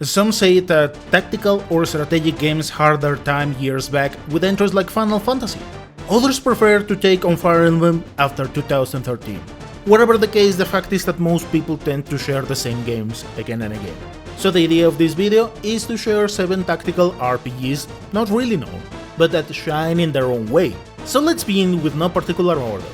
Some say that tactical or strategic games had their time years back with entries like Final Fantasy. Others prefer to take on Fire Emblem after 2013. Whatever the case, the fact is that most people tend to share the same games again and again. So the idea of this video is to share 7 tactical RPGs not really known, but that shine in their own way. So let's begin with no particular order.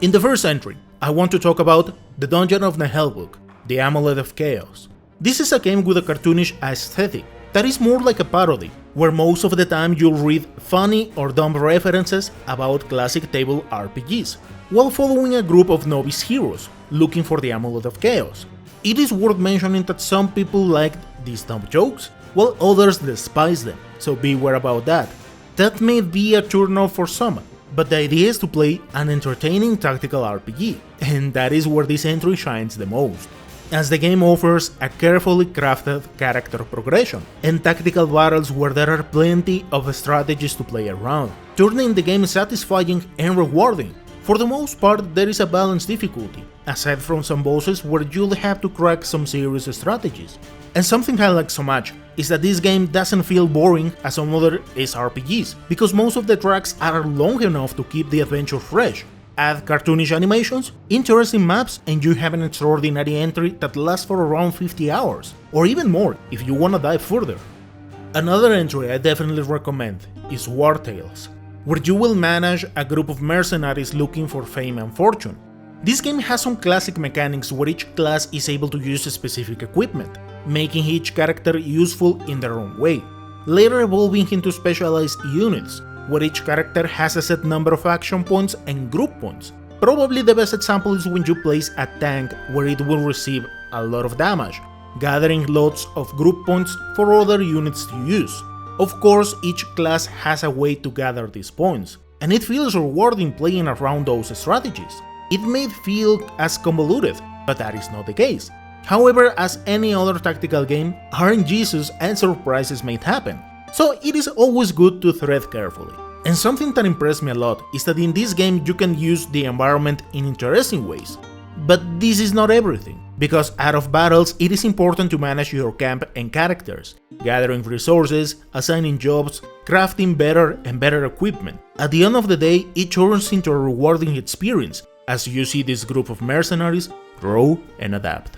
In the first entry, I want to talk about The Dungeon of the Hellbook, The Amulet of Chaos. This is a game with a cartoonish aesthetic that is more like a parody, where most of the time you'll read funny or dumb references about classic table RPGs, while following a group of novice heroes looking for the Amulet of Chaos. It is worth mentioning that some people liked these dumb jokes, while others despise them, so beware about that. That may be a turn-off for some, but the idea is to play an entertaining tactical RPG, and that is where this entry shines the most, as the game offers a carefully crafted character progression and tactical battles where there are plenty of strategies to play around, turning the game satisfying and rewarding. For the most part, there is a balanced difficulty, aside from some bosses where you'll have to crack some serious strategies. And something I like so much is that this game doesn't feel boring as some other SRPGs, because most of the tracks are long enough to keep the adventure fresh. Add cartoonish animations, interesting maps, and you have an extraordinary entry that lasts for around 50 hours, or even more if you wanna dive further. Another entry I definitely recommend is War Tales, where you will manage a group of mercenaries looking for fame and fortune. This game has some classic mechanics where each class is able to use specific equipment, making each character useful in their own way, later evolving into specialized units, where each character has a set number of action points and group points. Probably the best example is when you place a tank where it will receive a lot of damage, gathering lots of group points for other units to use. Of course, each class has a way to gather these points, and it feels rewarding playing around those strategies. It may feel as convoluted, but that is not the case. However, as any other tactical game, RNGs and surprises may happen, so it is always good to tread carefully. And something that impressed me a lot is that in this game you can use the environment in interesting ways. But this is not everything, because out of battles it is important to manage your camp and characters, gathering resources, assigning jobs, crafting better and better equipment. At the end of the day, it turns into a rewarding experience as you see this group of mercenaries grow and adapt.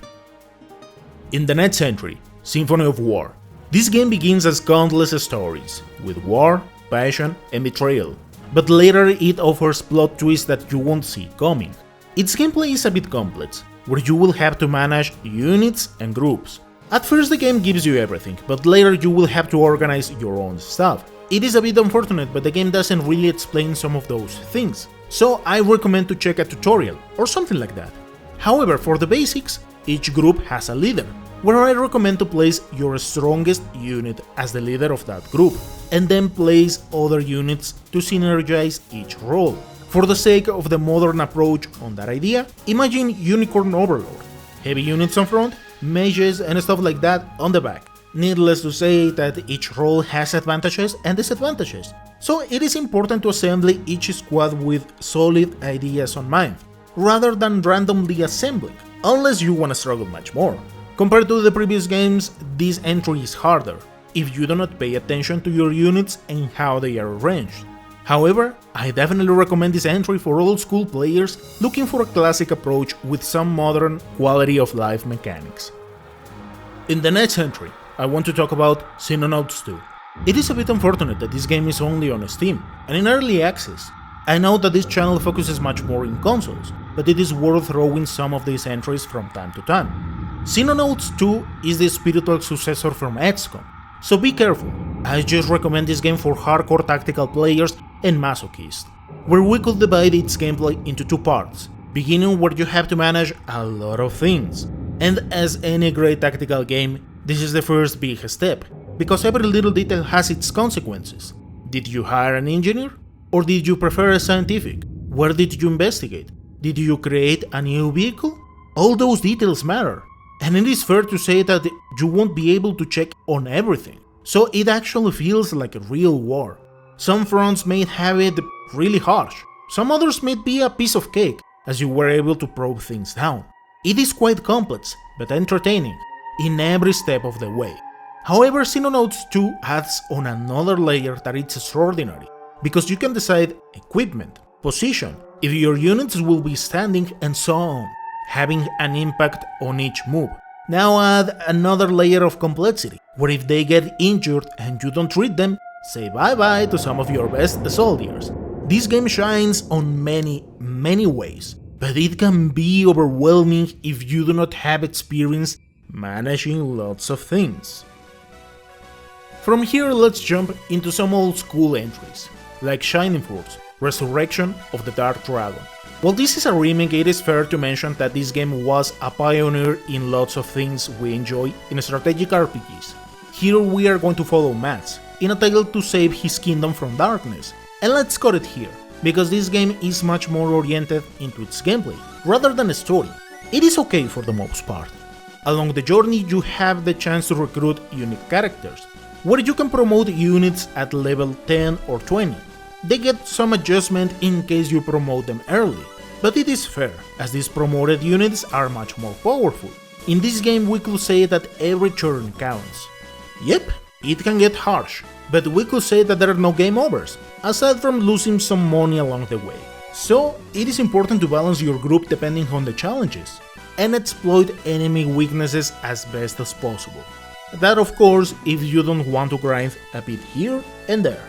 In the next entry, Symphony of War. This game begins as countless stories, with war, passion, and betrayal, but later it offers plot twists that you won't see coming. Its gameplay is a bit complex, where you will have to manage units and groups. At first the game gives you everything, but later you will have to organize your own stuff. It is a bit unfortunate, but the game doesn't really explain some of those things, so I recommend to check a tutorial or something like that. However, for the basics, each group has a leader, where I recommend to place your strongest unit as the leader of that group, and then place other units to synergize each role. For the sake of the modern approach on that idea, imagine Unicorn Overlord, heavy units on front, mages and stuff like that on the back. Needless to say that each role has advantages and disadvantages, so it is important to assemble each squad with solid ideas on mind, rather than randomly assembling, unless you wanna struggle much more. Compared to the previous games, this entry is harder, if you do not pay attention to your units and how they are arranged. However, I definitely recommend this entry for old school players looking for a classic approach with some modern quality of life mechanics. In the next entry, I want to talk about Psychonauts 2. It is a bit unfortunate that this game is only on Steam and in early access. I know that this channel focuses much more in consoles, but it is worth throwing some of these entries from time to time. Psychonauts 2 is the spiritual successor from XCOM, so be careful. I just recommend this game for hardcore tactical players and masochists, where we could divide its gameplay into 2 parts, beginning where you have to manage a lot of things. And as any great tactical game, this is the first big step, because every little detail has its consequences. Did you hire an engineer? Or did you prefer a scientific? Where did you investigate? Did you create a new vehicle? All those details matter. And it is fair to say that you won't be able to check on everything, so it actually feels like a real war. Some fronts may have it really harsh, some others may be a piece of cake, as you were able to probe things down. It is quite complex, but entertaining, in every step of the way. However, Xenonauts 2 adds on another layer that it's extraordinary, because you can decide equipment, position, if your units will be standing and so on, having an impact on each move. Now add another layer of complexity, where if they get injured and you don't treat them, say bye bye to some of your best soldiers. This game shines on many ways, but it can be overwhelming if you do not have experience managing lots of things. From here, let's jump into some old school entries, like Shining Force, Resurrection of the Dark Dragon. While this is a remake, it is fair to mention that this game was a pioneer in lots of things we enjoy in strategic RPGs. Here we are going to follow Mats, in a tale to save his kingdom from darkness, and let's cut it here, because this game is much more oriented into its gameplay, rather than a story. It is okay for the most part. Along the journey you have the chance to recruit unique characters, where you can promote units at level 10 or 20. They get some adjustment in case you promote them early, but it is fair, as these promoted units are much more powerful. In this game we could say that every turn counts. Yep, it can get harsh, but we could say that there are no game overs, aside from losing some money along the way. So it is important to balance your group depending on the challenges, and exploit enemy weaknesses as best as possible. That of course if you don't want to grind a bit here and there.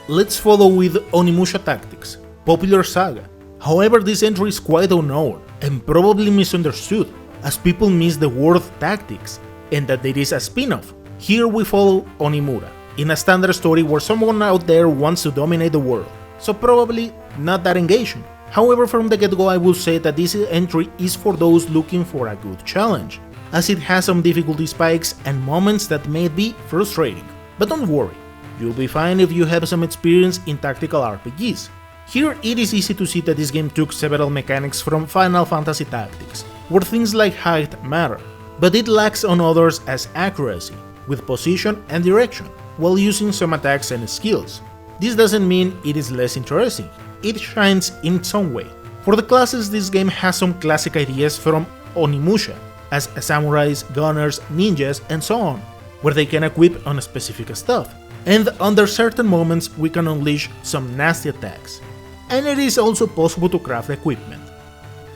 Let's follow with Onimusha Tactics, popular saga. However, this entry is quite unknown and probably misunderstood, as people miss the word tactics and that there is a spin-off. Here we follow Onimura, in a standard story where someone out there wants to dominate the world, so probably not that engaging. However, from the get-go I will say that this entry is for those looking for a good challenge, as it has some difficulty spikes and moments that may be frustrating. But don't worry, you'll be fine if you have some experience in tactical RPGs. Here it is easy to see that this game took several mechanics from Final Fantasy Tactics, where things like height matter, but it lacks on others as accuracy, with position and direction, while using some attacks and skills. This doesn't mean it is less interesting, it shines in its own way. For the classes, this game has some classic ideas from Onimusha, as samurais, gunners, ninjas, and so on, where they can equip on specific stuff, and under certain moments we can unleash some nasty attacks. And it is also possible to craft equipment.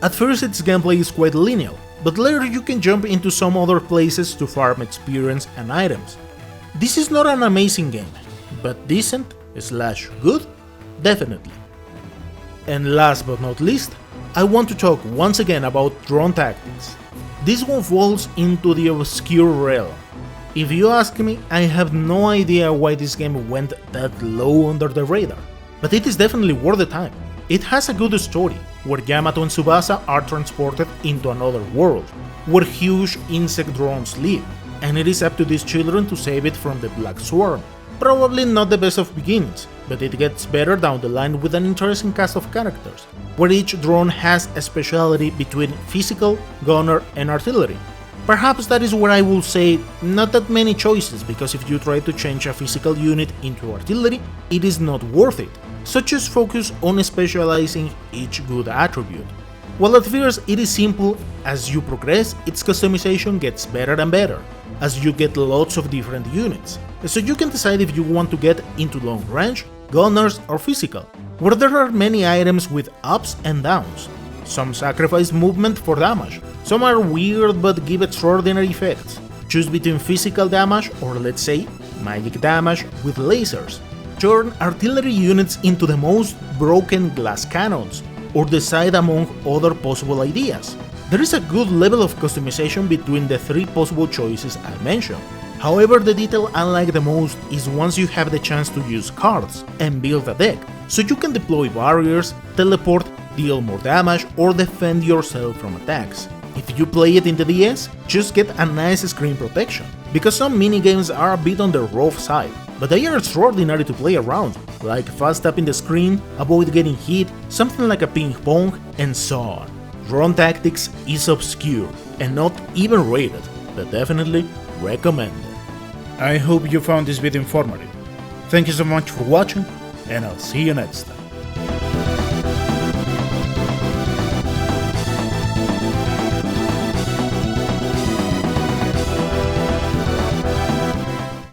At first its gameplay is quite linear, but later you can jump into some other places to farm experience and items. This is not an amazing game, but decent / good, definitely. And last but not least, I want to talk once again about Drone Tactics. This one falls into the obscure realm. If you ask me, I have no idea why this game went that low under the radar, but it is definitely worth the time. It has a good story, where Yamato and Tsubasa are transported into another world, where huge insect drones live, and it is up to these children to save it from the Black Swarm. Probably not the best of beginnings, but it gets better down the line with an interesting cast of characters, where each drone has a specialty between physical, gunner, and artillery. Perhaps that is where I will say not that many choices, because if you try to change a physical unit into artillery, it is not worth it, so just focus on specializing each good attribute. While at first it is simple, as you progress its customization gets better and better, as you get lots of different units, so you can decide if you want to get into long range, gunners or physical, where there are many items with ups and downs. Some sacrifice movement for damage, some are weird but give extraordinary effects. Choose between physical damage or let's say magic damage with lasers. Turn artillery units into the most broken glass cannons, or decide among other possible ideas. There is a good level of customization between the three possible choices I mentioned. However, the detail I like the most is once you have the chance to use cards and build a deck, so you can deploy barriers, teleport, deal more damage, or defend yourself from attacks. If you play it in the DS, just get a nice screen protection, because some minigames are a bit on the rough side, but they are extraordinary to play around, like fast tapping the screen, avoid getting hit, something like a ping pong, and so on. Drone Tactics is obscure and not even rated, but definitely recommended. I hope you found this video informative. Thank you so much for watching, and I'll see you next time.